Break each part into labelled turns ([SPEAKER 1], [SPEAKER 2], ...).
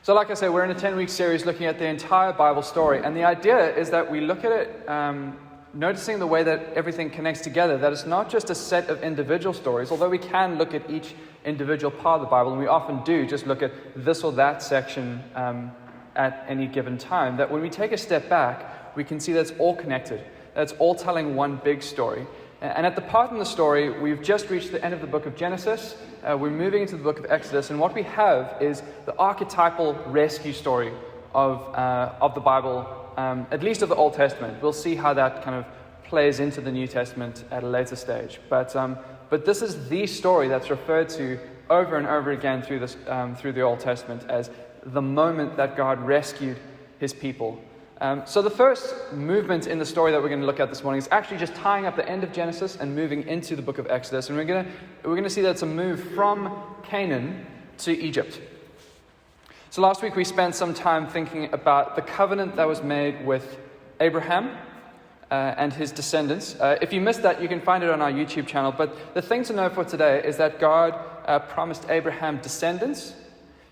[SPEAKER 1] So like I said, we're in a 10-week series looking at the entire Bible story. And the idea is that we look at it noticing the way that everything connects together, that it's not just a set of individual stories, although we can look at each individual part of the Bible, and we often do just look at this or that section at any given time, that when we take a step back, we can see that it's all connected, that it's all telling one big story. And at the part in the story, we've just reached the end of the book of Genesis. We're moving into the book of Exodus, and what we have is the archetypal rescue story of the Bible, at least of the Old Testament. We'll see how that kind of plays into the New Testament at a later stage. But this is the story that's referred to over and over again through the Old Testament as the moment that God rescued his people. So the first movement in the story that we're going to look at this morning is actually just tying up the end of Genesis and moving into the book of Exodus. And we're going to see that it's a move from Canaan to Egypt. So last week we spent some time thinking about the covenant that was made with Abraham and his descendants. If you missed that, you can find it on our YouTube channel. But the thing to know for today is that God promised Abraham descendants.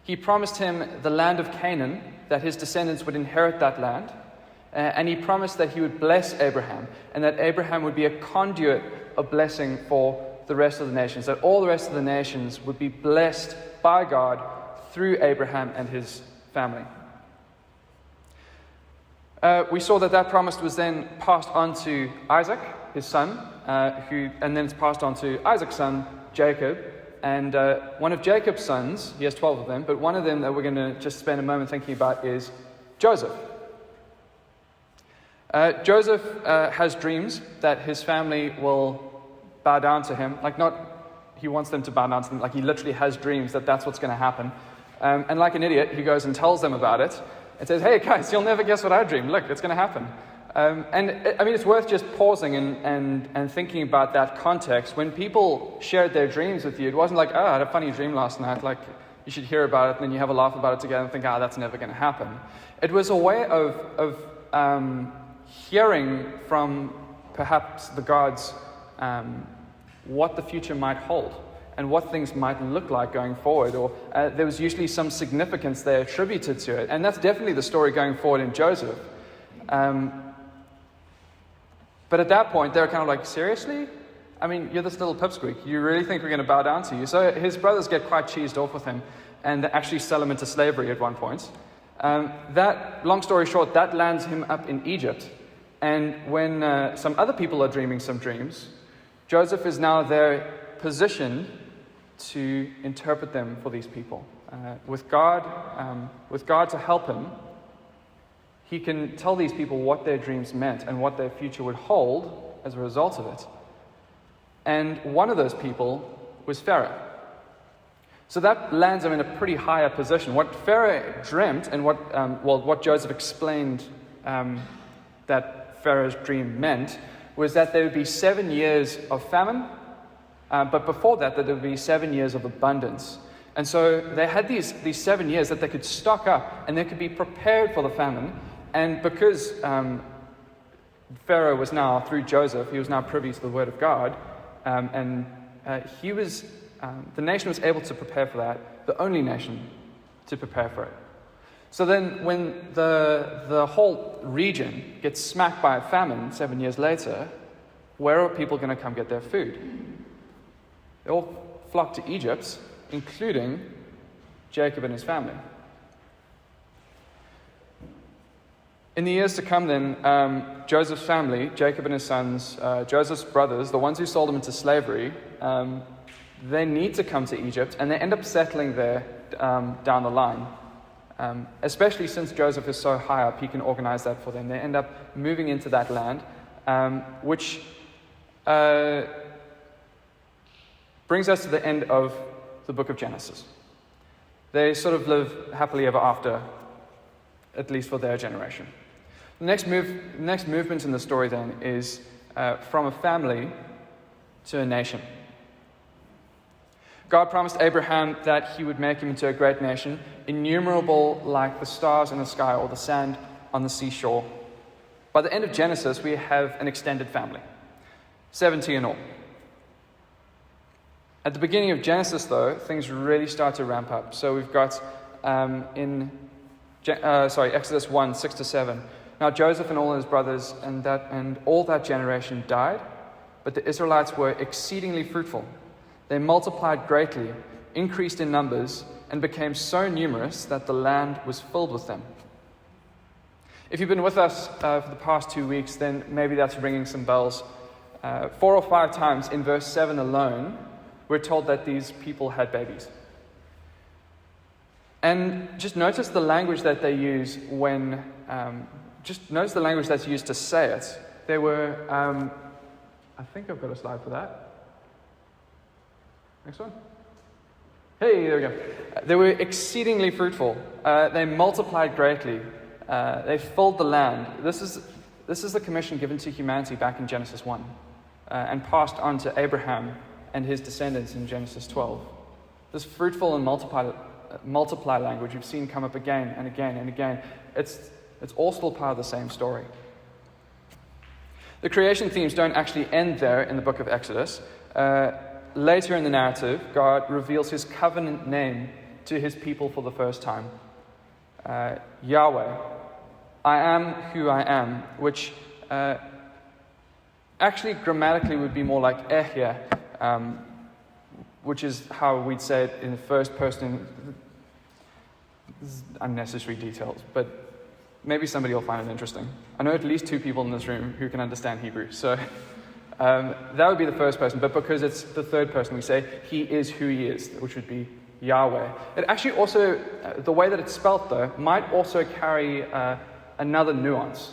[SPEAKER 1] He promised him the land of Canaan, that his descendants would inherit that land. And he promised that he would bless Abraham, and that Abraham would be a conduit of blessing for the rest of the nations, that all the rest of the nations would be blessed by God through Abraham and his family. We saw that promise was then passed on to Isaac, his son, and then it's passed on to Isaac's son, Jacob. And one of Jacob's sons, he has 12 of them, but one of them that we're going to just spend a moment thinking about is Joseph. Joseph has dreams that his family will bow down to him. He wants them to bow down to him, he literally has dreams that that's what's going to happen. And like an idiot, he goes and tells them about it and says, "Hey guys, you'll never guess what I dreamed. Look, it's going to happen." It's worth just pausing and thinking about that context. When people shared their dreams with you, it wasn't like, "Oh, I had a funny dream last night. You should hear about it," and then you have a laugh about it together and think, "Ah, that's never going to happen." It was a way of hearing from perhaps the gods what the future might hold and what things might look like going forward, or there was usually some significance they attributed to it. And that's definitely the story going forward in Joseph. But at that point, they're kind of like, "Seriously? You're this little pipsqueak. You really think we're going to bow down to you?" So his brothers get quite cheesed off with him and they actually sell him into slavery at one point. Long story short, that lands him up in Egypt. And when some other people are dreaming some dreams, Joseph is now there positioned to interpret them for these people. With God to help him, he can tell these people what their dreams meant and what their future would hold as a result of it. And one of those people was Pharaoh. So that lands him in a pretty higher position. What Pharaoh dreamt and what Joseph explained that Pharaoh's dream meant was that there would be 7 years of famine, but before that there would be 7 years of abundance. And so they had these 7 years that they could stock up and they could be prepared for the famine. And because Pharaoh was now, through Joseph, he was now privy to the word of God, the nation was able to prepare for that, the only nation to prepare for it. So then when the whole region gets smacked by a famine 7 years later, where are people going to come get their food? They all flock to Egypt, including Jacob and his family. In the years to come then, Joseph's family, Jacob and his sons, Joseph's brothers, the ones who sold him into slavery, they need to come to Egypt, and they end up settling there down the line. Especially since Joseph is so high up, he can organize that for them. They end up moving into that land, which brings us to the end of the book of Genesis. They sort of live happily ever after, at least for their generation. The next movement in the story then is from a family to a nation. God promised Abraham that he would make him into a great nation, innumerable like the stars in the sky or the sand on the seashore. By the end of Genesis, we have an extended family, 70 in all. At the beginning of Genesis, though, things really start to ramp up. So we've got Exodus 1, 6-7. Now Joseph and all his brothers and all that generation died, but the Israelites were exceedingly fruitful. They multiplied greatly, increased in numbers, and became so numerous that the land was filled with them. If you've been with us for the past 2 weeks, then maybe that's ringing some bells. 4 or 5 times in verse 7 alone, we're told that these people had babies. And just notice the language that they use notice the language that's used to say it. They were, I think I've got a slide for that. Next one. Hey, there we go. They were exceedingly fruitful. They multiplied greatly. They filled the land. This is the commission given to humanity back in Genesis 1 and passed on to Abraham and his descendants in Genesis 12. This fruitful and multiply language we've seen come up again and again and again. It's all still part of the same story. The creation themes don't actually end there in the book of Exodus. Later in the narrative, God reveals his covenant name to his people for the first time. Yahweh, I am who I am, which actually grammatically would be more like Ehyeh, which is how we'd say it in the first person. This is unnecessary details, but maybe somebody will find it interesting. I know at least 2 people in this room who can understand Hebrew, so that would be the first person, but because it's the third person, we say, he is who he is, which would be Yahweh. It actually also, the way that it's spelt though, might also carry another nuance,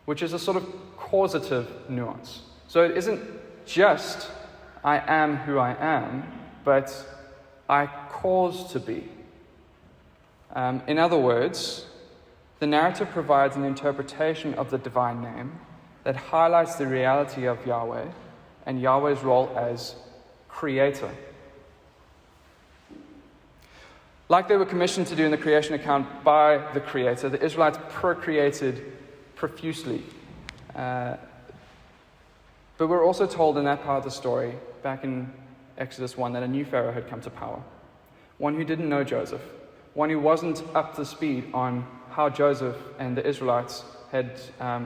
[SPEAKER 1] which is a sort of causative nuance. So it isn't just, I am who I am, but I cause to be. In other words, the narrative provides an interpretation of the divine name that highlights the reality of Yahweh and Yahweh's role as creator. Like they were commissioned to do in the creation account by the Creator, the Israelites procreated profusely. But we're also told in that part of the story, back in Exodus 1, that a new Pharaoh had come to power. One who didn't know Joseph. One who wasn't up to speed on how Joseph and the Israelites had,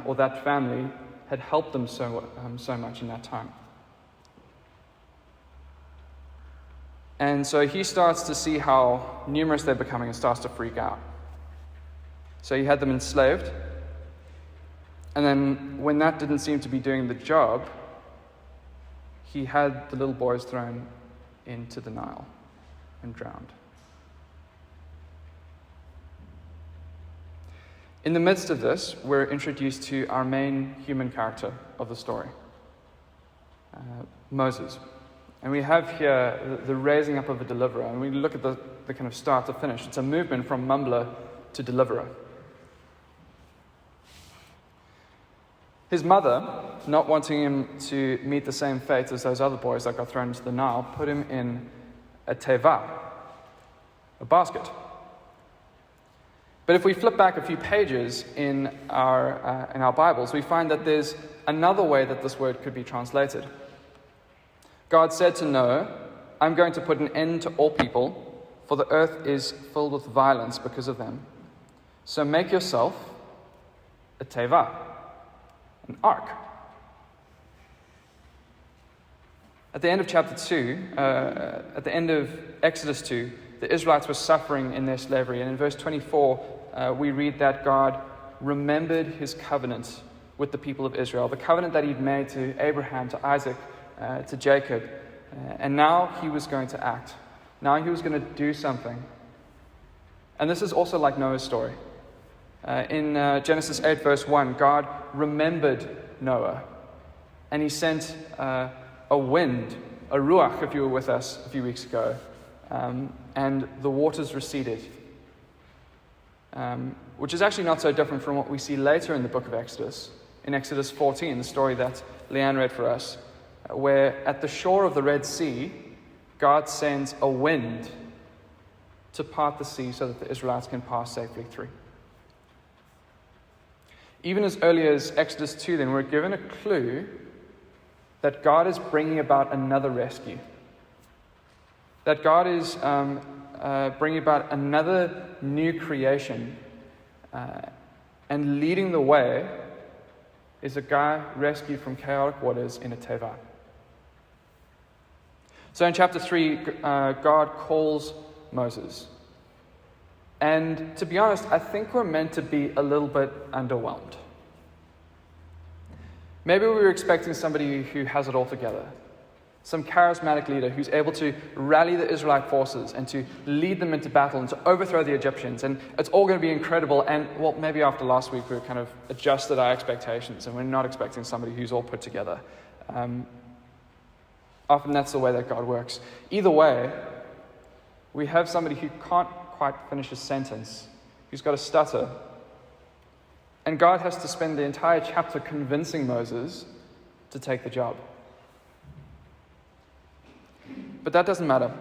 [SPEAKER 1] or that family, had helped them so much in that time. And so he starts to see how numerous they're becoming and starts to freak out. So he had them enslaved. And then when that didn't seem to be doing the job, he had the little boys thrown into the Nile and drowned. In the midst of this, we're introduced to our main human character of the story, Moses. And we have here the raising up of a deliverer. And we look at the kind of start to finish. It's a movement from mumbler to deliverer. His mother, not wanting him to meet the same fate as those other boys that got thrown into the Nile, put him in a teva, a basket. But if we flip back a few pages in our Bibles, we find that there's another way that this word could be translated. God said to Noah, I'm going to put an end to all people, for the earth is filled with violence because of them. So make yourself a teva, an ark. At the end of chapter 2, at the end of Exodus 2, the Israelites were suffering in their slavery. And in verse 24, we read that God remembered his covenant with the people of Israel, the covenant that he'd made to Abraham, to Isaac, to Jacob. And now he was going to act. Now he was going to do something. And this is also like Noah's story. In Genesis 8 verse 1, God remembered Noah. And he sent a wind, a ruach, if you were with us a few weeks ago. And the waters receded. Which is actually not so different from what we see later in the book of Exodus. In Exodus 14, the story that Leanne read for us, where at the shore of the Red Sea, God sends a wind to part the sea so that the Israelites can pass safely through. Even as early as Exodus 2, then, we're given a clue that God is bringing about another rescue. That God is bringing about another new creation, and leading the way is a guy rescued from chaotic waters in a teva. So in chapter 3, God calls Moses. And to be honest, I think we're meant to be a little bit underwhelmed. Maybe we were expecting somebody who has it all together. Some charismatic leader who's able to rally the Israelite forces and to lead them into battle and to overthrow the Egyptians. And it's all going to be incredible. And, well, maybe after last week we kind of adjusted our expectations and we're not expecting somebody who's all put together. Often that's the way that God works. Either way, we have somebody who can't quite finish a sentence, who's got a stutter. And God has to spend the entire chapter convincing Moses to take the job. But that doesn't matter.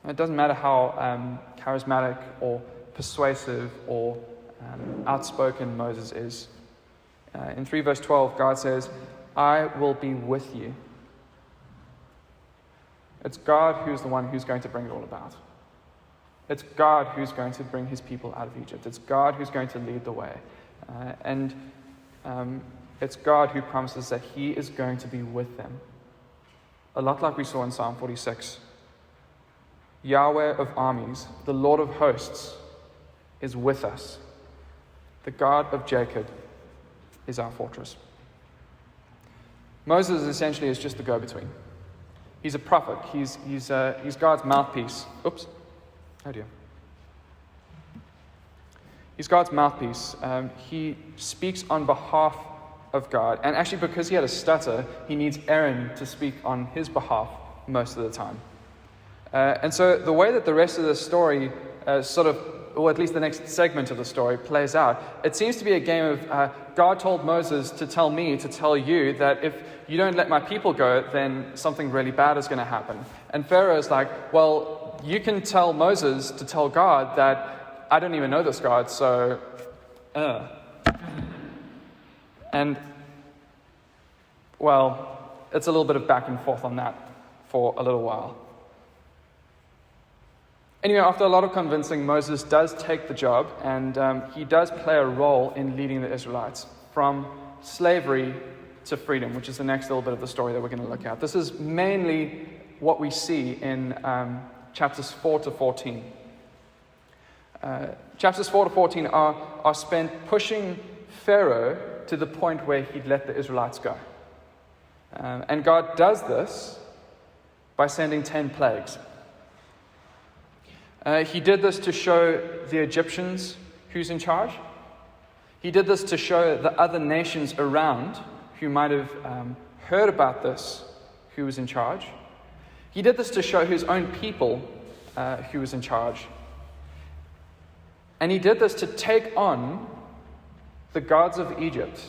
[SPEAKER 1] It doesn't matter how charismatic or persuasive or outspoken Moses is. In 3 verse 12, God says, I will be with you. It's God who's the one who's going to bring it all about. It's God who's going to bring his people out of Egypt. It's God who's going to lead the way. It's God who promises that he is going to be with them. A lot like we saw in Psalm 46. Yahweh of armies, the Lord of hosts, is with us. The God of Jacob is our fortress. Moses essentially is just the go-between. He's a prophet. He's God's mouthpiece. Oops. Oh dear. He's God's mouthpiece. He speaks on behalf of God. And actually, because he had a stutter, he needs Aaron to speak on his behalf most of the time. And so the way that the rest of the story or at least the next segment of the story plays out, it seems to be a game of God told Moses to tell me, to tell you, that if you don't let my people go, then something really bad is going to happen. And Pharaoh is like, well, you can tell Moses to tell God that I don't even know this God, so... And, well, it's a little bit of back and forth on that for a little while. Anyway, after a lot of convincing, Moses does take the job, and he does play a role in leading the Israelites from slavery to freedom, which is the next little bit of the story that we're going to look at. This is mainly what we see in chapters 4 to 14. Chapters 4 to 14 are spent pushing Pharaoh to the point where he'd let the Israelites go. And God does this by sending 10 plagues. He did this to show the Egyptians who's in charge. He did this to show the other nations around who might have heard about this who was in charge. He did this to show his own people who was in charge. And he did this to take on the gods of Egypt,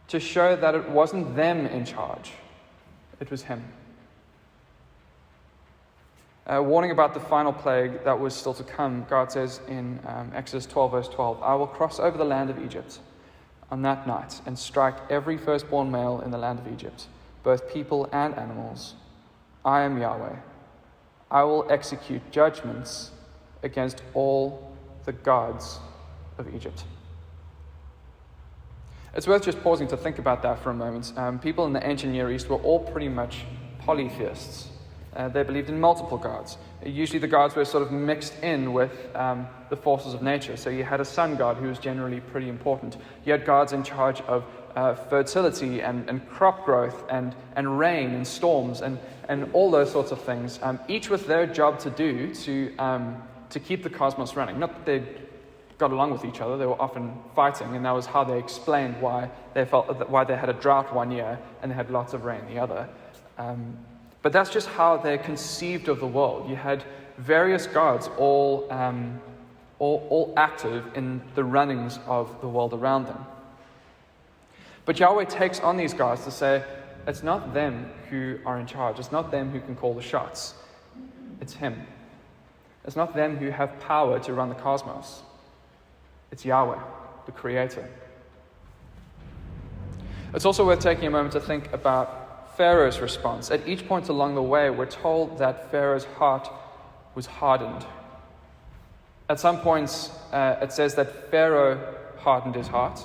[SPEAKER 1] to show that it wasn't them in charge, it was him. Warning about the final plague that was still to come, God says in Exodus 12 verse 12, I will cross over the land of Egypt on that night and strike every firstborn male in the land of Egypt, both people and animals. I am Yahweh. I will execute judgments against all the gods of Egypt. It's worth just pausing to think about that for a moment. People in the ancient Near East were all pretty much polytheists. They believed in multiple gods. Usually the gods were sort of mixed in with the forces of nature. So you had a sun god who was generally pretty important. You had gods in charge of fertility and crop growth and rain and storms and all those sorts of things, each with their job to do to keep the cosmos running. Not that they got along with each other, they were often fighting, and that was how they explained why they had a drought one year and they had lots of rain the other. But that's just how they conceived of the world. You had various gods all active in the runnings of the world around them. But Yahweh takes on these guys to say, it's not them who are in charge. It's not them who can call the shots. It's him. It's not them who have power to run the cosmos. It's Yahweh, the Creator. It's also worth taking a moment to think about Pharaoh's response. At each point along the way, we're told that Pharaoh's heart was hardened. At some points, it says that Pharaoh hardened his heart.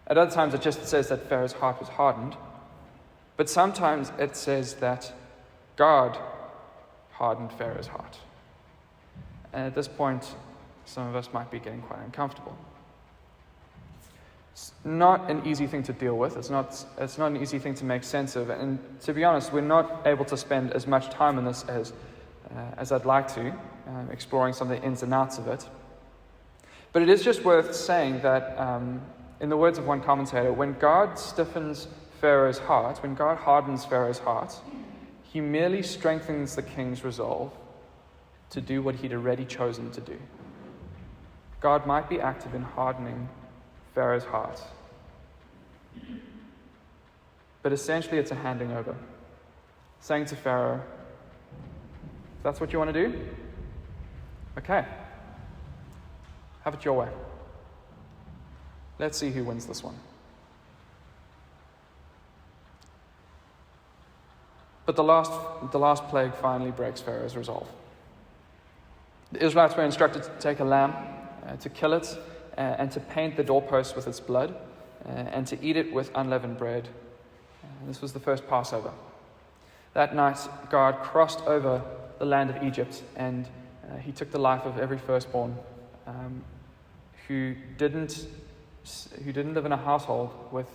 [SPEAKER 1] At other times, it just says that Pharaoh's heart was hardened. But sometimes it says that God hardened Pharaoh's heart. And at this point, some of us might be getting quite uncomfortable. It's not an easy thing to deal with. It's not an easy thing to make sense of. And to be honest, we're not able to spend as much time on this as I'd like to, exploring some of the ins and outs of it. But it is just worth saying that, in the words of one commentator, when God stiffens Pharaoh's heart, when God hardens Pharaoh's heart, he merely strengthens the king's resolve to do what he'd already chosen to do. God might be active in hardening Pharaoh's heart, but essentially it's a handing over, saying to Pharaoh, if that's what you want to do, okay, have it your way. Let's see who wins this one. But the last plague finally breaks Pharaoh's resolve. The Israelites were instructed to take a lamb, to kill it, and to paint the doorposts with its blood, and to eat it with unleavened bread. This was the first Passover. That night, God crossed over the land of Egypt, and he took the life of every firstborn who didn't live in a household with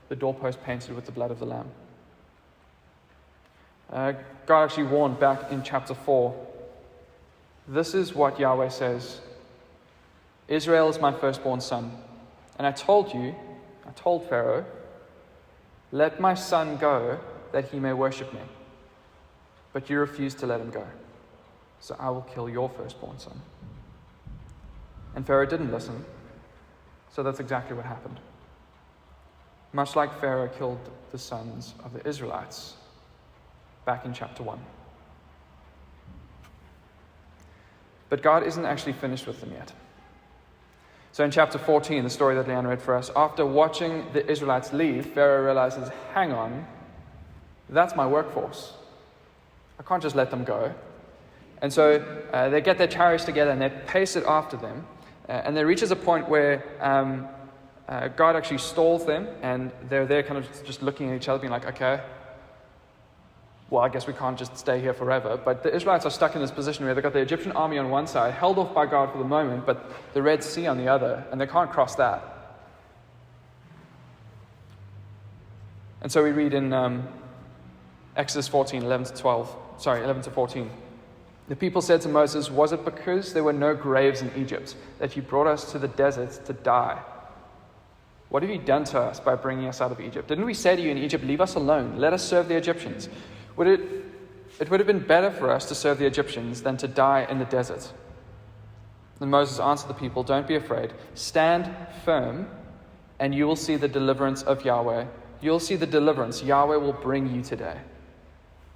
[SPEAKER 1] the doorpost painted with the blood of the lamb. God actually warned back in chapter 4, this is what Yahweh says, Israel is my firstborn son, and I told Pharaoh, let my son go that he may worship me. But you refused to let him go, so I will kill your firstborn son. And Pharaoh didn't listen, so that's exactly what happened. Much like Pharaoh killed the sons of the Israelites back in chapter 1. But God isn't actually finished with them yet. So in chapter 14, the story that Leanne read for us, after watching the Israelites leave, Pharaoh realizes, hang on, that's my workforce. I can't just let them go. And so they get their chariots together and they pace it after them. And there reaches a point where God actually stalls them, and they're there kind of just looking at each other being like, okay, well, I guess we can't just stay here forever. But the Israelites are stuck in this position where they've got the Egyptian army on one side, held off by God for the moment, but the Red Sea on the other, and they can't cross that. And so we read in Exodus 14, 11 to 14. The people said to Moses, was it because there were no graves in Egypt that you brought us to the desert to die? What have you done to us by bringing us out of Egypt? Didn't we say to you in Egypt, leave us alone, let us serve the Egyptians? It would have been better for us to serve the Egyptians than to die in the desert. Then Moses answered the people, don't be afraid. Stand firm, and you will see the deliverance of Yahweh. You'll see the deliverance Yahweh will bring you today.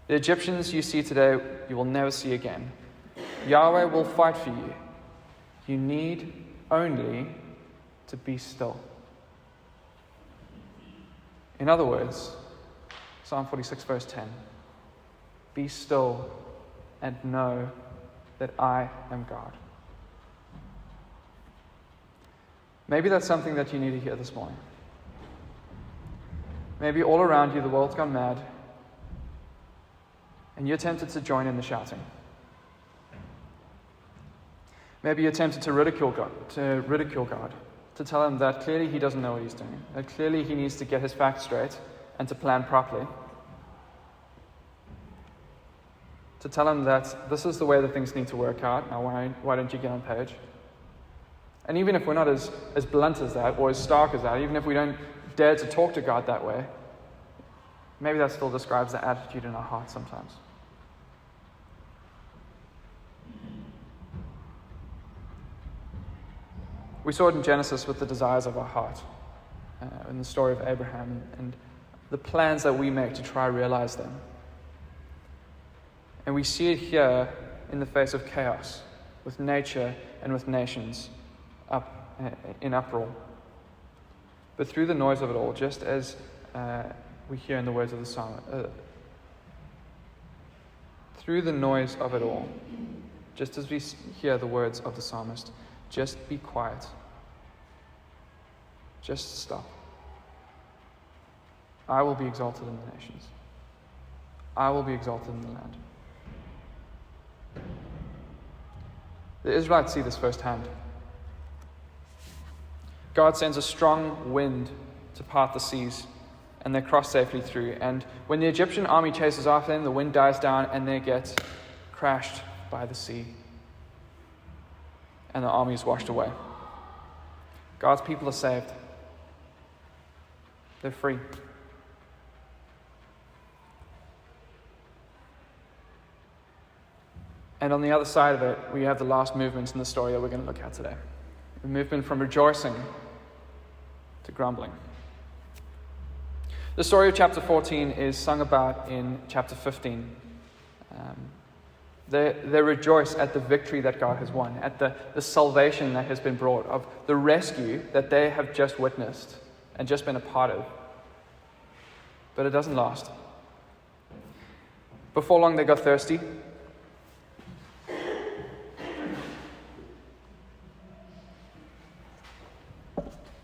[SPEAKER 1] The Egyptians you see today, you will never see again. Yahweh will fight for you. You need only to be still. In other words, Psalm 46, verse 10, be still and know that I am God. Maybe that's something that you need to hear this morning. Maybe all around you the world's gone mad, and you're tempted to join in the shouting. Maybe you're tempted to ridicule God, to tell him that clearly he doesn't know what he's doing, that clearly he needs to get his facts straight and to plan properly. To tell him that this is the way that things need to work out. Now, why don't you get on page? And even if we're not as blunt as that or as stark as that, even if we don't dare to talk to God that way, maybe that still describes the attitude in our hearts sometimes. We saw it in Genesis with the desires of our heart, in the story of Abraham and the plans that we make to try to realize them. And we see it here in the face of chaos, with nature and with nations in uproar. But through the noise of it all, just as we hear in the words of the psalm, through the noise of it all, just as we hear the words of the psalmist, just be quiet. Just stop. I will be exalted in the nations. I will be exalted in the land. The Israelites see this firsthand. God sends a strong wind to part the seas, and they cross safely through. And when the Egyptian army chases after them, the wind dies down and they get crashed by the sea. And the army is washed away. God's people are saved. They're free. And on the other side of it, we have the last movement in the story that we're going to look at today. The movement from rejoicing to grumbling. The story of chapter 14 is sung about in chapter 15. They rejoice at the victory that God has won, at the salvation that has been brought, of the rescue that they have just witnessed and just been a part of. But it doesn't last. Before long, they got thirsty.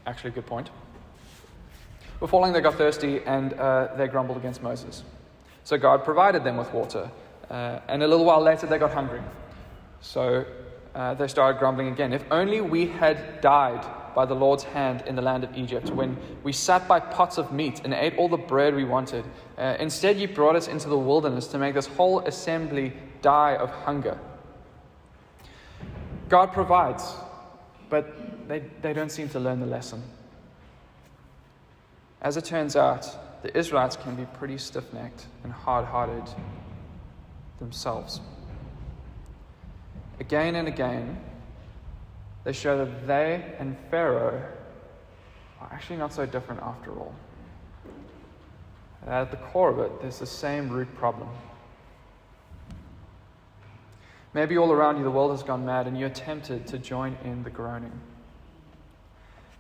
[SPEAKER 1] Actually, good point. Before long, they got thirsty and they grumbled against Moses. So God provided them with water. And a little while later, they got hungry. So they started grumbling again. If only we had died by the Lord's hand in the land of Egypt, when we sat by pots of meat and ate all the bread we wanted. Instead, you brought us into the wilderness to make this whole assembly die of hunger. God provides, but they don't seem to learn the lesson. As it turns out, the Israelites can be pretty stiff-necked and hard-hearted themselves. Again and again, they show that they and Pharaoh are actually not so different after all. At the core of it, there's the same root problem. Maybe all around you the world has gone mad and you're tempted to join in the groaning.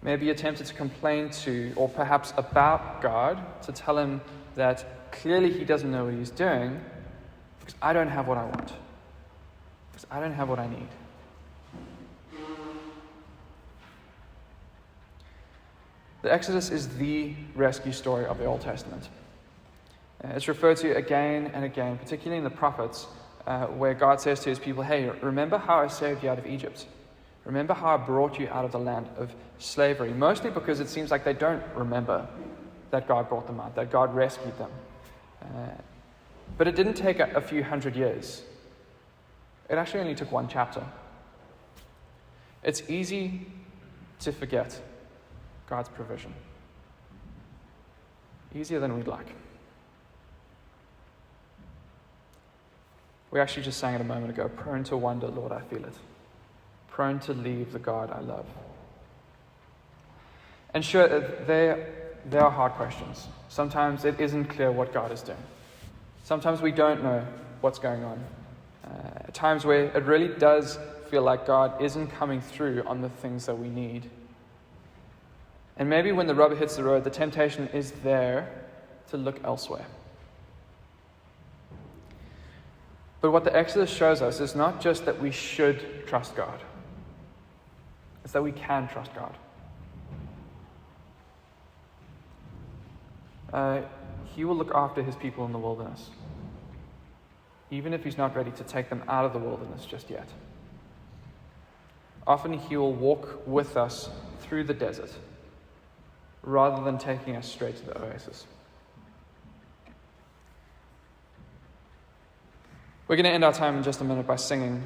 [SPEAKER 1] Maybe you're tempted to complain to, or perhaps about God, to tell him that clearly he doesn't know what he's doing because I don't have what I want. Because I don't have what I need. The Exodus is the rescue story of the Old Testament. It's referred to again and again, particularly in the prophets, where God says to his people, hey, remember how I saved you out of Egypt? Remember how I brought you out of the land of slavery? Mostly because it seems like they don't remember that God brought them out, that God rescued them. But it didn't take a few hundred years. It actually only took one chapter. It's easy to forget God's provision. Easier than we'd like. We actually just sang it a moment ago, prone to wonder, Lord, I feel it. Prone to leave the God I love. And sure, there are hard questions. Sometimes it isn't clear what God is doing. Sometimes we don't know what's going on. At times where it really does feel like God isn't coming through on the things that we need. And maybe when the rubber hits the road, the temptation is there to look elsewhere. But what the Exodus shows us is not just that we should trust God. It's that we can trust God. He will look after his people in the wilderness, even if he's not ready to take them out of the wilderness just yet. Often he will walk with us through the desert, rather than taking us straight to the oasis. We're going to end our time in just a minute by singing.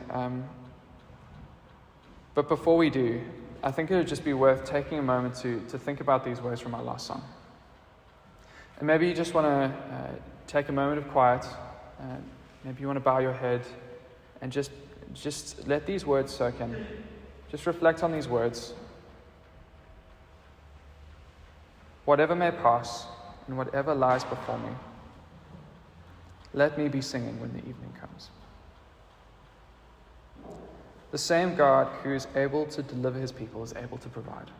[SPEAKER 1] But before we do, I think it would just be worth taking a moment to think about these words from our last song. And maybe you just want to take a moment of quiet. Maybe you want to bow your head and just let these words soak in. Just reflect on these words. Whatever may pass and whatever lies before me, let me be singing when the evening comes. The same God who is able to deliver his people is able to provide.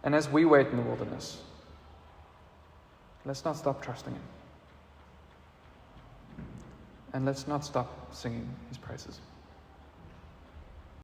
[SPEAKER 1] And as we wait in the wilderness, let's not stop trusting him. and let's not stop singing his praises.